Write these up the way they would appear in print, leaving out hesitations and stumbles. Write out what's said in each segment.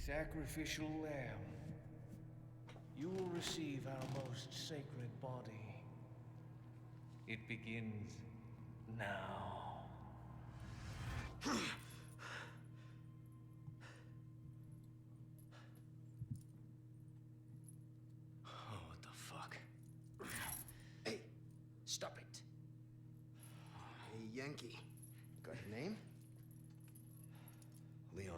Sacrificial lamb, you will receive our most sacred body. It begins now. Oh, what the fuck? Hey, stop it. Hey, Yankee. Got a name? Leon.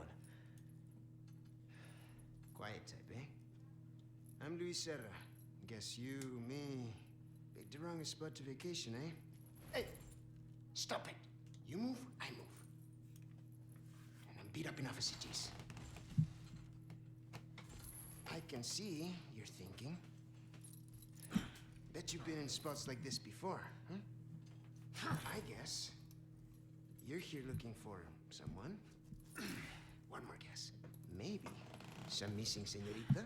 Quiet type, eh? I'm Luis Serra. Guess you, me, picked the wrong spot to vacation, eh? Hey, stop it. You move, I move. And I'm beat up enough as it is. I can see you're thinking. Bet you've been in spots like this before, huh? I guess you're here looking for someone. One more guess. Maybe some missing señorita?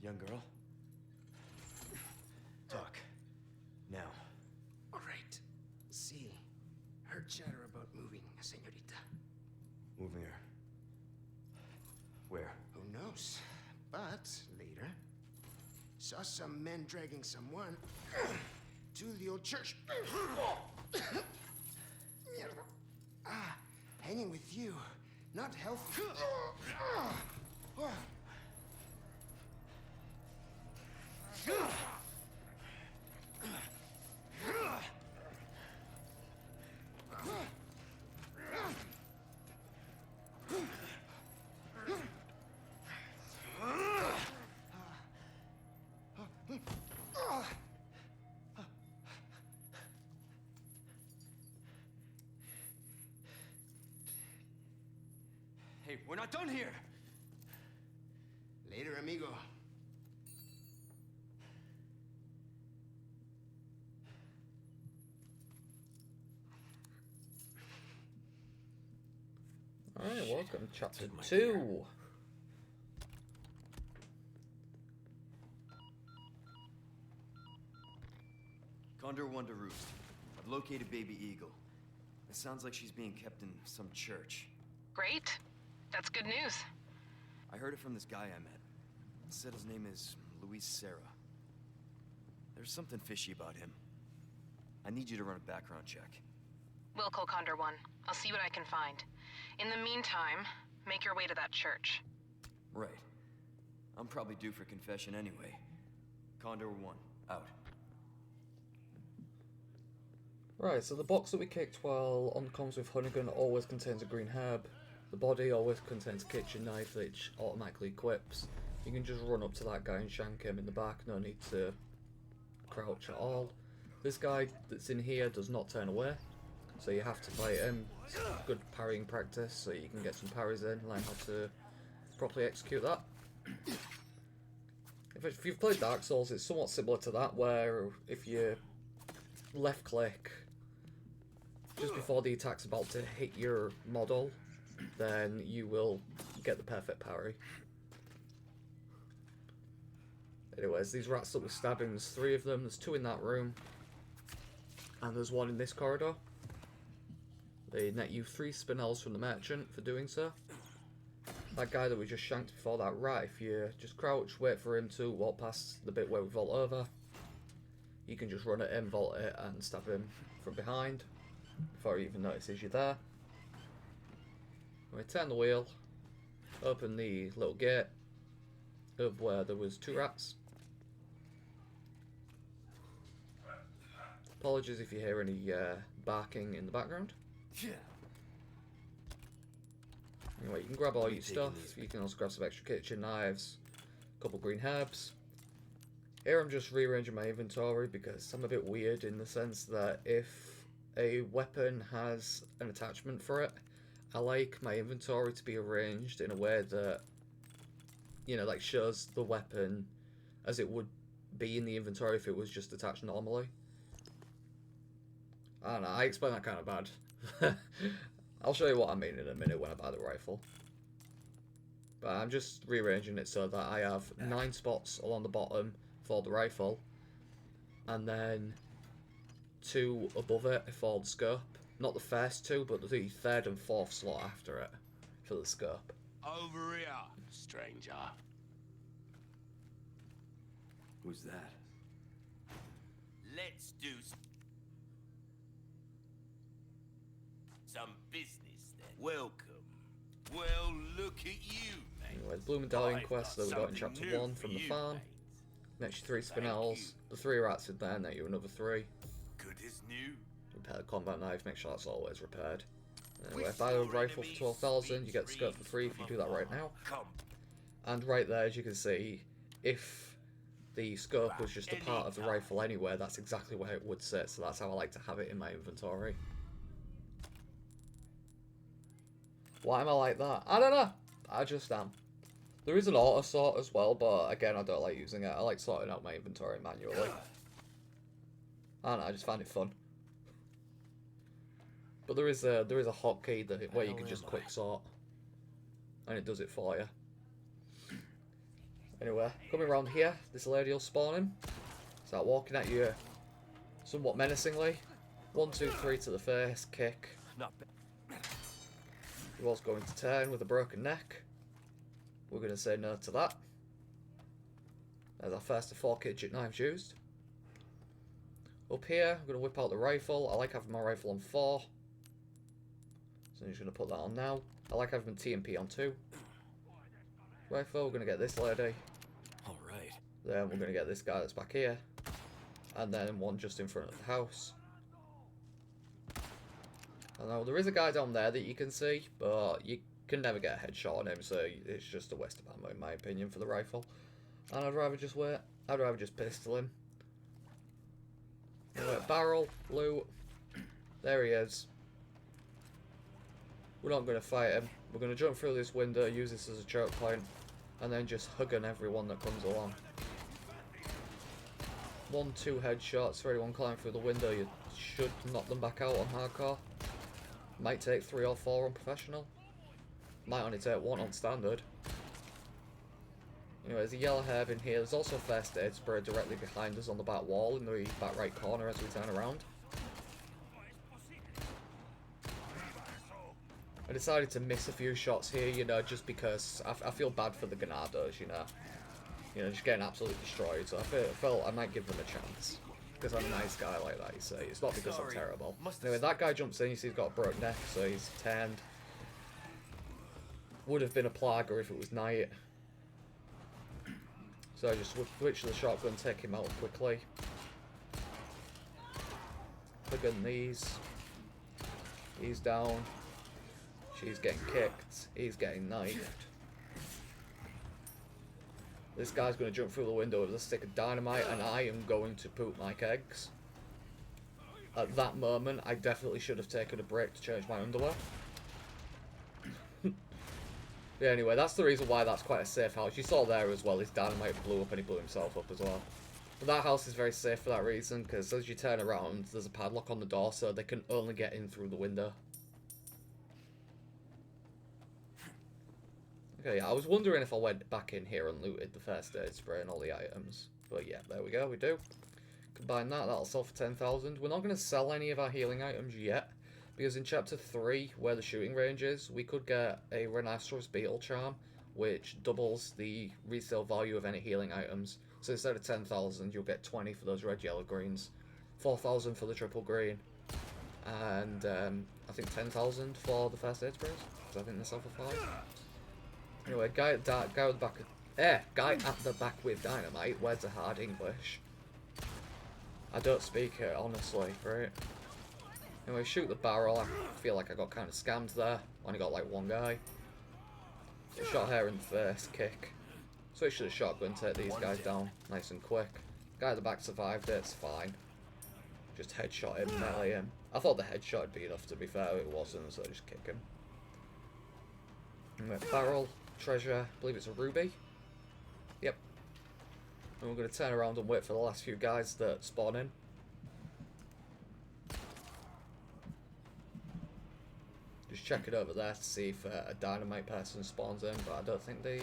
Young girl. Talk. Now. All right. See, heard chatter about moving a señorita. Moving her. Where? Who knows? But later, saw some men dragging someone to the old church. Ah, hanging with you. Not healthy. Hey, we're not done here! Later, amigo. Alright, welcome to chapter 2. Condor one to roost. I've located baby eagle. It sounds like she's being kept in some church. Great. That's good news. I heard it from this guy I met. He said his name is Luis Serra. There's something fishy about him. I need you to run a background check. We'll call Condor 1. I'll see what I can find. In the meantime, make your way to that church. Right. I'm probably due for confession anyway. Condor 1, out. Right, so the box that we kicked while on comms with Hunnigan always contains a green herb. The body always contains a kitchen knife which automatically equips. You can just run up to that guy and shank him in the back, no need to crouch at all. This guy that's in here does not turn away, so you have to fight him. It's good parrying practice, so you can get some parries in, learn how to properly execute that. If you've played Dark Souls, it's somewhat similar to that, where if you left click just before the attack's about to hit your model, then you will get the perfect parry. Anyways, these rats that we're stabbing, there's 3 of them, there's 2 in that room, and there's 1 in this corridor. They net you 3 spinels from the merchant for doing so. That guy that we just shanked before that rat, if you just crouch, wait for him to walk past the bit where we vault over, you can just run at him, vault it, and stab him from behind before he even notices you're there. We turn the wheel, open the little gate of where there was 2 rats. Apologies if you hear any barking in the background. Anyway, you can grab all your stuff. You can also grab some extra kitchen knives, a couple green herbs. Here I'm just rearranging my inventory because I'm a bit weird in the sense that if a weapon has an attachment for it, I like my inventory to be arranged in a way that, you know, like shows the weapon as it would be in the inventory if it was just attached normally. I don't know, I explain that kind of bad. I'll show you what I mean in a minute when I buy the rifle. But I'm just rearranging it so that I have 9 spots along the bottom for the rifle, and then 2 above it for the scope. Not the first 2, but the 3rd and 4th slot after it for the scope. Over here, stranger. Who's that? Let's do some business then. Welcome. Well, look at you, mate. Anyway, the Blue Medallion I've quest got that we got in something chapter new 1 for from the you, farm. mate. Next you 3 Thank spinels. you. The 3 rats in there, net you another 3. Good as new. Repair the combat knife, make sure that's always repaired. Anyway, With buy a your rifle for enemies 12,000, you get the speed skirt for free if you do that right now. Come. And right there, as you can see, if the scope was just a part of the rifle anywhere, that's exactly where it would sit, so that's how I like to have it in my inventory. Why am I like that? I don't know. I just am. There is an auto sort as well, but again, I don't like using it. I like sorting out my inventory manually. I don't know, I just find it fun. But there is a hotkey that where you can just quick sort, and it does it for you. Anyway, coming around here, this lady will spawn in. Start walking at you somewhat menacingly. 1, 2, 3 to the face, kick. Not bad. He was going to turn with a broken neck. We're going to say no to that. There's our first of 4 Kitchen knives used. Up here, I'm going to whip out the rifle. I like having my rifle on 4. So I'm just going to put that on now. I like having TMP on 2. Rifle, we're going to get this lady. Alright. Then we're going to get this guy that's back here. And then one just in front of the house. I know there is a guy down there that you can see, but you can never get a headshot on him, so it's just a waste of ammo in my opinion for the rifle. And I'd rather just wait. I'd rather just pistol him. Anyway, barrel, loot. There he is. We're not going to fight him. We're going to jump through this window, use this as a choke point, and then just hugging everyone that comes along. 1, 2 headshots for anyone climbing through the window. You should knock them back out on hardcore. Might take 3 or 4 on professional. Might only take 1 on standard. Anyway, there's a yellow herb in here. There's also first aid spray directly behind us on the back wall in the back right corner as we turn around. I decided to miss a few shots here, you know, just because I feel bad for the Ganados, you know. You know, just getting absolutely destroyed, so I felt I might give them a chance. Because I'm a nice guy like that, you see. It's not because I'm terrible. Anyway, that guy jumps in, you see he's got a broke neck, so he's turned. Would have been a Plaga if it was night. So I just switch to the shotgun, take him out quickly. Again, these. He's down. She's getting kicked. He's getting knifed. This guy's going to jump through the window with a stick of dynamite, and I am going to poop my kegs. At that moment, I definitely should have taken a break to change my underwear. Yeah, anyway, that's the reason why that's quite a safe house. You saw there as well, his dynamite blew up and he blew himself up as well. But that house is very safe for that reason, because as you turn around, there's a padlock on the door, so they can only get in through the window. Okay, I was wondering if I went back in here and looted the first aid spray and all the items. But yeah, there we go, we do. Combine that, that'll sell for 10,000. We're not going to sell any of our healing items yet, because in Chapter 3, where the shooting range is, we could get a Rhinoceros Beetle Charm, which doubles the resale value of any healing items. So instead of 10,000, you'll get 20 for those red, yellow, greens, 4,000 for the triple green, and I think 10,000 for the first aid sprays, because I think they sell for 5. Anyway, guy at the back with dynamite. Words are hard English. I don't speak it honestly, right? Anyway, shoot the barrel. I feel like I got kind of scammed there. Only got like 1 guy. So shot her in the face, kick. Switch to the shotgun, take these guys down nice and quick. Guy at the back survived it, it's fine. Just headshot him, melee him. I thought the headshot would be enough, to be fair, it wasn't, so just kick him. Anyway, barrel, treasure, I believe it's a ruby. Yep. And we're going to turn around and wait for the last few guys that spawn in. Just check it over there to see if a dynamite person spawns in, but I don't think they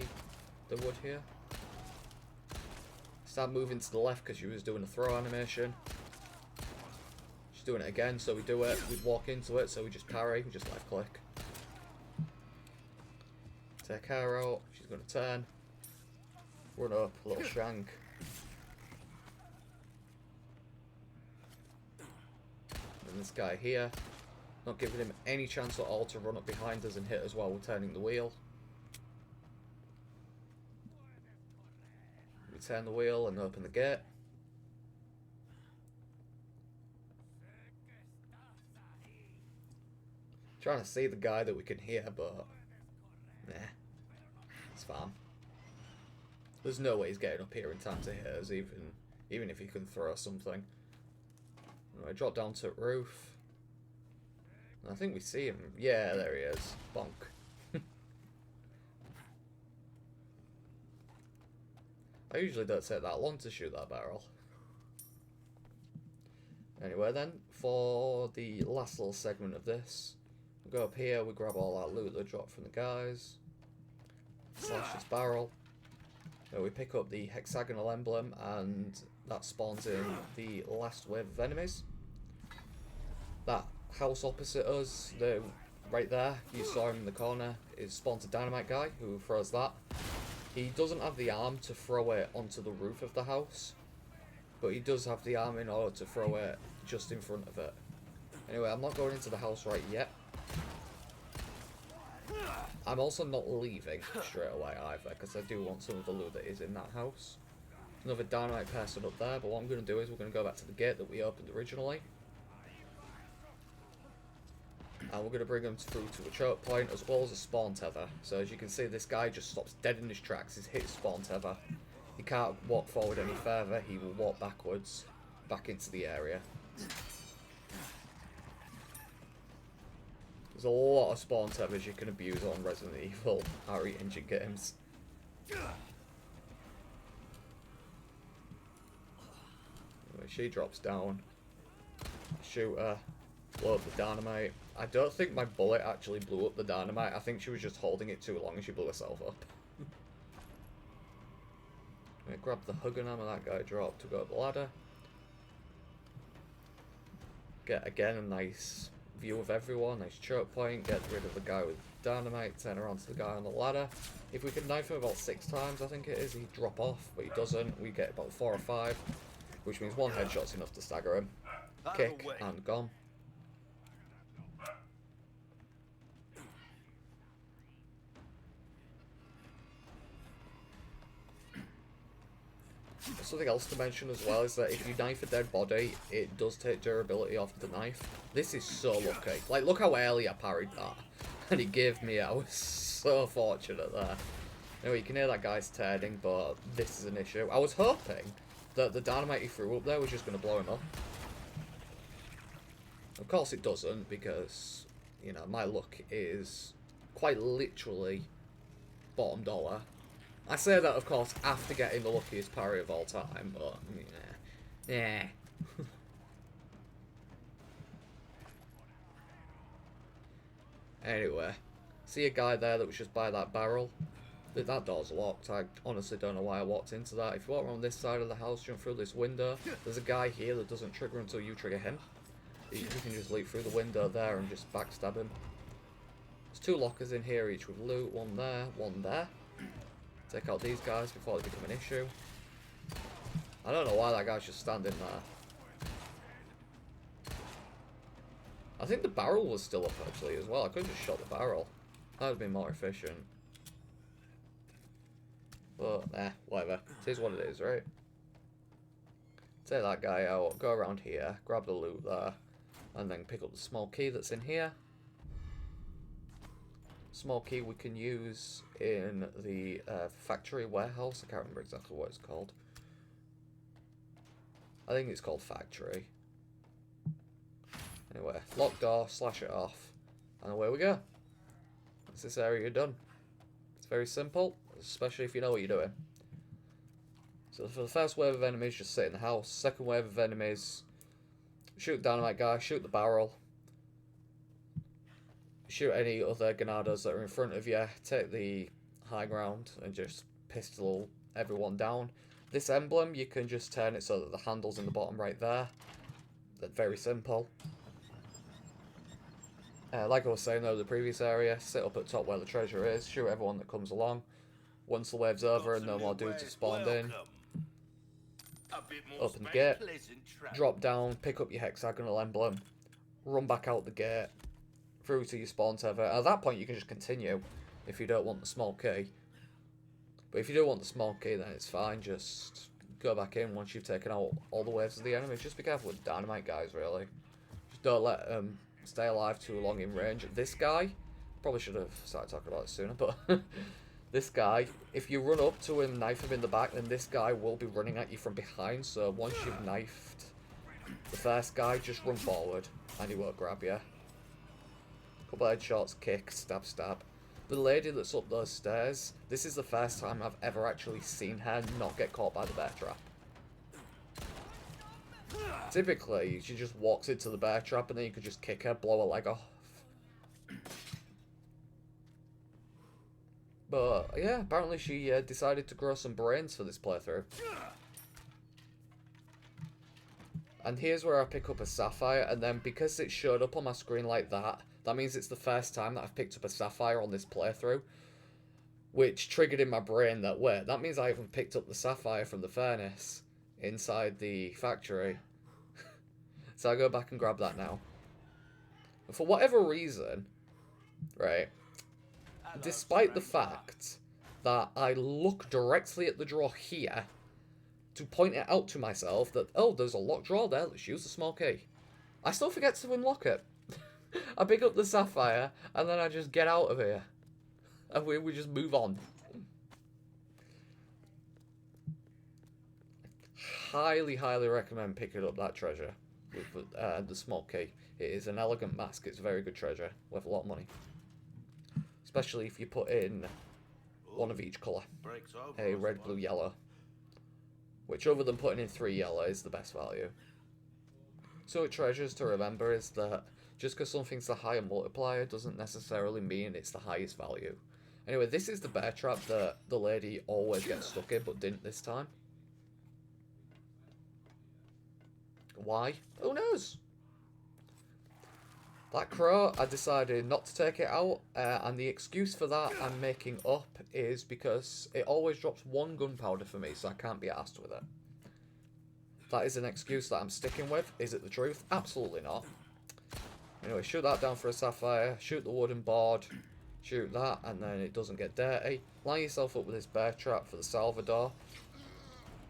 would here. Start moving to the left because she was doing a throw animation. She's doing it again, so we do it. We'd walk into it, so we just parry, we just left click. Take her out. She's going to turn. Run up, little shank. And this guy here, not giving him any chance at all to run up behind us and hit us while we're turning the wheel. We turn the wheel and open the gate. Trying to see the guy that we can hear, but nah, it's fine. There's no way he's getting up here in time to hit us, even if he can throw something. Anyway, drop down to the roof. I think we see him. Yeah, there he is. Bonk. I usually don't take that long to shoot that barrel. Anyway then, for the last little segment of this, we go up here, we grab all that loot that dropped from the guys. Slash this barrel. We pick up the hexagonal emblem, and that spawns in the last wave of enemies. That house opposite us, right there, you saw him in the corner, is spawned a dynamite guy who throws that. He doesn't have the arm to throw it onto the roof of the house, but he does have the arm in order to throw it just in front of it. Anyway, I'm not going into the house right yet. I'm also not leaving straight away either, because I do want some of the loot that is in that house. Another dynamite person up there, but what I'm going to do is we're going to go back to the gate that we opened originally. And we're going to bring him through to a choke point as well as a spawn tether. So as you can see, this guy just stops dead in his tracks. He's hit spawn tether. He can't walk forward any further. He will walk backwards, back into the area. There's a lot of spawn tethers you can abuse on Resident Evil RE Engine games. Anyway, she drops down. Shoot her. Blow up the dynamite. I don't think my bullet actually blew up the dynamite. I think she was just holding it too long and she blew herself up. Grab the hugging hammer that guy dropped to go up the ladder. Get again a nice view of everyone, nice choke point, get rid of the guy with dynamite, turn around to the guy on the ladder. If we could knife him about 6 times, I think it is, he'd drop off, but he doesn't. We get about 4 or 5, which means 1 headshot's enough to stagger him. Kick, and gone. Something else to mention as well is that if you knife a dead body, it does take durability off the knife. This is so lucky. Like, look how early I parried that. And he gave me, I was so fortunate there. Anyway, you can hear that guy's turning, but this is an issue. I was hoping that the dynamite he threw up there was just going to blow him up. Of course it doesn't, because, you know, my luck is quite literally bottom dollar. I say that, of course, after getting the luckiest parry of all time, but, yeah. Anyway, see a guy there that was just by that barrel? That door's locked. I honestly don't know why I walked into that. If you walk around this side of the house, jump through this window, there's a guy here that doesn't trigger until you trigger him. You can just leap through the window there and just backstab him. There's 2 lockers in here, each with loot. 1 there, 1 there. Take out these guys before they become an issue. I don't know why that guy's just standing there. I think the barrel was still up actually as well. I could have just shot the barrel. That would have been more efficient. But, whatever. It is what it is, right? Take that guy out, go around here, grab the loot there, and then pick up the small key that's in here. Small key we can use in the factory warehouse. I can't remember exactly what it's called. I think it's called factory. Anyway, lock door, slash it off, and away we go. That's this area done. It's very simple, especially if you know what you're doing. So for the first wave of enemies, just sit in the house. Second wave of enemies, shoot the dynamite guy, shoot the barrel. Shoot any other Ganados that are in front of you, take the high ground and just pistol everyone down. This emblem, you can just turn it so that the handle's in the bottom right there. That's very simple. Like I was saying though, the previous area, sit up at top where the treasure is, shoot everyone that comes along. Once the wave's over and no more dudes have spawned in, A bit more open the gate, pleasant travel. drop down, pick up your hexagonal emblem, run back out the gate, through to your spawn tether. At that point you can just continue if you don't want the small key. But if you do want the small key, then it's fine, just go back in once you've taken out all the waves of the enemy. Just be careful with dynamite guys, really. Just don't let them stay alive too long in range. This guy, probably should have started talking about it sooner, but this guy, if you run up to him, knife him in the back, then this guy will be running at you from behind. So once you've knifed the first guy, just run forward and he won't grab you. Couple of headshots, kick, stab, stab. The lady that's up those stairs, this is the first time I've ever actually seen her not get caught by the bear trap. Typically, she just walks into the bear trap and then you could just kick her, blow her leg off. But yeah, apparently she decided to grow some brains for this playthrough. And here's where I pick up a sapphire, and then because it showed up on my screen like that, that means it's the first time that I've picked up a sapphire on this playthrough. Which triggered in my brain that, wait, that means I haven't picked up the sapphire from the furnace inside the factory. So I go back and grab that now. And for whatever reason, right, despite the fact that I look directly at the drawer here to point it out to myself that, oh, there's a locked drawer there, let's use the small key, I still forget to unlock it. I pick up the sapphire, and then I just get out of here. And we just move on. Highly, highly recommend picking up that treasure with the small key. It is an elegant mask, it's a very good treasure, worth a lot of money. Especially if you put in one of each colour. A red, blue, yellow. Which, other than putting in 3 yellow, is the best value. So treasures to remember is that just because something's the higher multiplier doesn't necessarily mean it's the highest value. Anyway, this is the bear trap that the lady always gets stuck in, but didn't this time. Why? Who knows? That crow, I decided not to take it out, and the excuse for that I'm making up is because it always drops 1 gunpowder for me, so I can't be arsed with it. That is an excuse that I'm sticking with. Is it the truth? Absolutely not. Anyway, shoot that down for a sapphire, shoot the wooden board, shoot that, and then it doesn't get dirty. Line yourself up with this bear trap for the Salvador.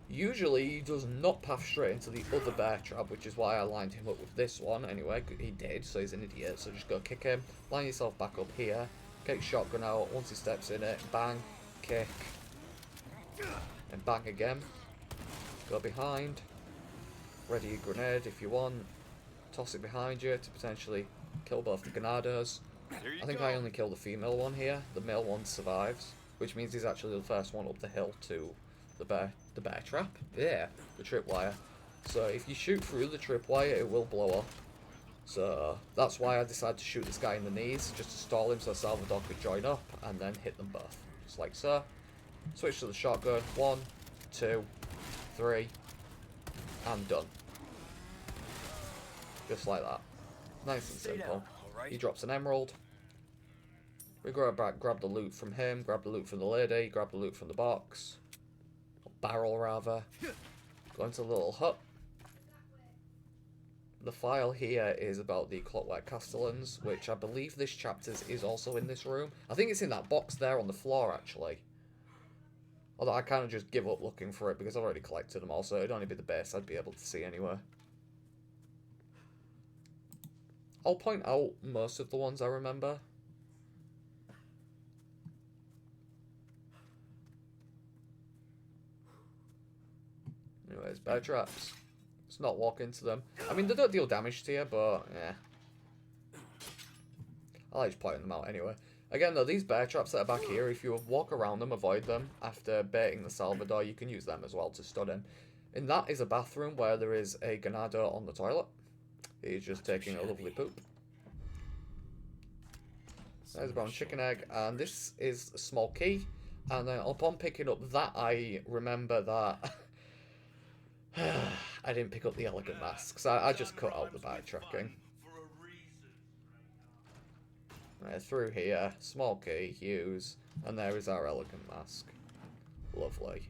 Usually he does not path straight into the other bear trap, which is why I lined him up with this one. Anyway, he did, so he's an idiot, so just go kick him. Line yourself back up here, get your shotgun out, once he steps in it, bang, kick, and bang again. Go behind, ready your grenade if you want, toss it behind you to potentially kill both the Ganados. I think I only killed the female one here, the male one survives, which means he's actually the first one up the hill to the bear trap. Yeah, the tripwire. So if you shoot through the tripwire, it will blow up. So that's why I decided to shoot this guy in the knees, just to stall him so Salvador could join up, and then hit them both. Just like so. Switch to the shotgun. 1, 2, 3, and done. Just like that. Nice and simple. He drops an emerald. We grab the loot from him, grab the loot from the lady, grab the loot from the box. Barrel, rather. Go into the little hut. The file here is about the Clockwork Castellans, which I believe this chapter is also in this room. I think it's in that box there on the floor, actually. Although I kind of just give up looking for it because I've already collected them all, so it'd only be the base I'd be able to see anyway. I'll point out most of the ones I remember. Anyways, bear traps. Let's not walk into them. I mean, they don't deal damage to you, but yeah. I like just pointing them out anyway. Again, though, these bear traps that are back here, if you walk around them, avoid them, after baiting the Salvador, you can use them as well to stud him. And that is a bathroom where there is a Ganado on the toilet. He's just taking a lovely poop. There's a brown chicken egg, and this is a small key. And then upon picking up that, I remember that I didn't pick up the elegant masks. I just cut out the backtracking. Through here, small key, use, and there is our elegant mask. Lovely.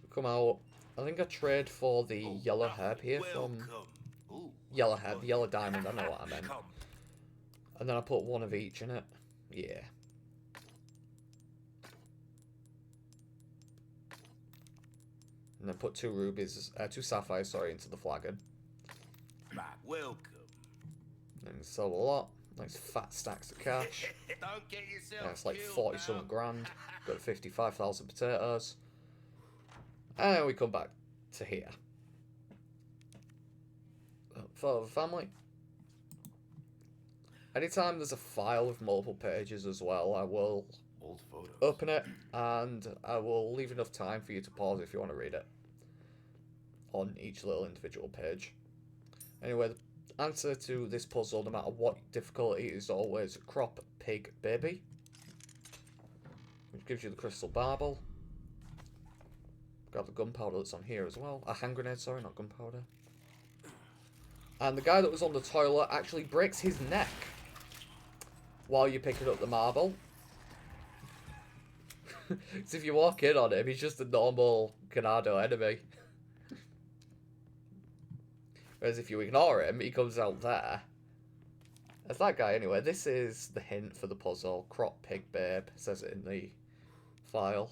We come out. I think I trade for the yellow herb here from yellow herb, yellow diamond. I know what I meant. And then I put one of each in it. Yeah. And then put 2 rubies, 2 sapphires, sorry, into the flagon. Welcome. And sell a lot. Nice fat stacks of cash. Don't get yourself That's like killed, 40-something grand. Got 55,000 potatoes. And then we come back to here. Photo of family. Anytime there's a file with multiple pages as well, I will Old photos. open it and I will leave enough time for you to pause if you want to read it on each little individual page. Anyway, the answer to this puzzle, no matter what difficulty, is always crop pig baby, which gives you the crystal barbel. Grab the gunpowder that's on here as well. A hand grenade, sorry, not gunpowder. And the guy that was on the toilet actually breaks his neck while you're picking up the marble. So if you walk in on him, he's just a normal Ganado enemy. Whereas if you ignore him, he comes out there. That's that guy anyway. This is the hint for the puzzle. Crop pig babe, says it in the file.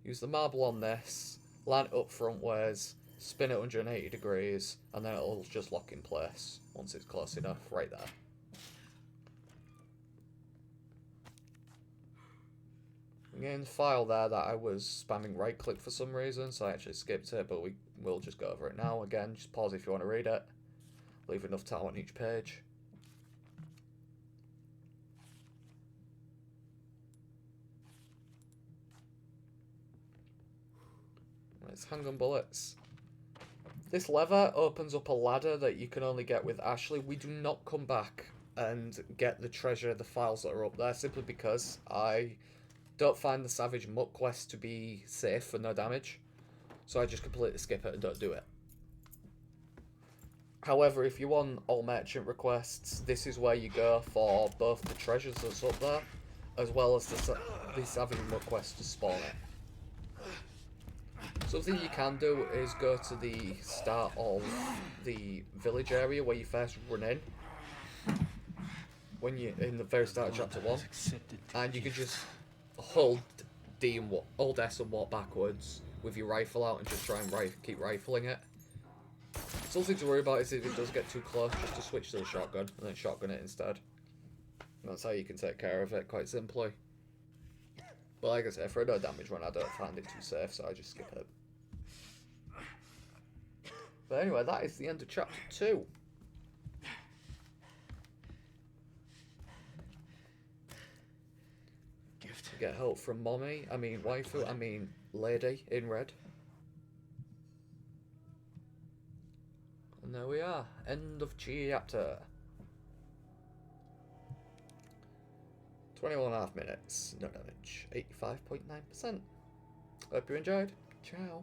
Use the marble on this, land it up frontwards, spin it 180 degrees, and then it'll just lock in place once it's close enough, right there. Again, the file there that I was spamming right click for some reason, so I actually skipped it, but we'll just go over it now. Again, just pause if you want to read it. Leave enough time on each page. It's handgun bullets. This lever opens up a ladder that you can only get with Ashley. We do not come back and get the treasure, the files that are up there, simply because I don't find the Savage Mutt quest to be safe for no damage. So I just completely skip it and don't do it. However, if you want all merchant requests, this is where you go for both the treasures that's up there, as well as the Savage Mutt quest to spawn it. Something you can do is go to the start of the village area where you first run in, when you're in the very start of chapter 1, and you can just hold D and hold S and walk backwards with your rifle out and just try and keep rifling it. Something to worry about is if it does get too close, just to switch to the shotgun and then shotgun it instead. And that's how you can take care of it quite simply. But like I said, for a no damage run, I don't find it too safe, so I just skip it. But anyway, that is the end of chapter 2. Gift. Get help from mommy, waifu, lady in red. And there we are, end of chapter. 21.5 minutes, no damage, 85.9%. Hope you enjoyed. Ciao.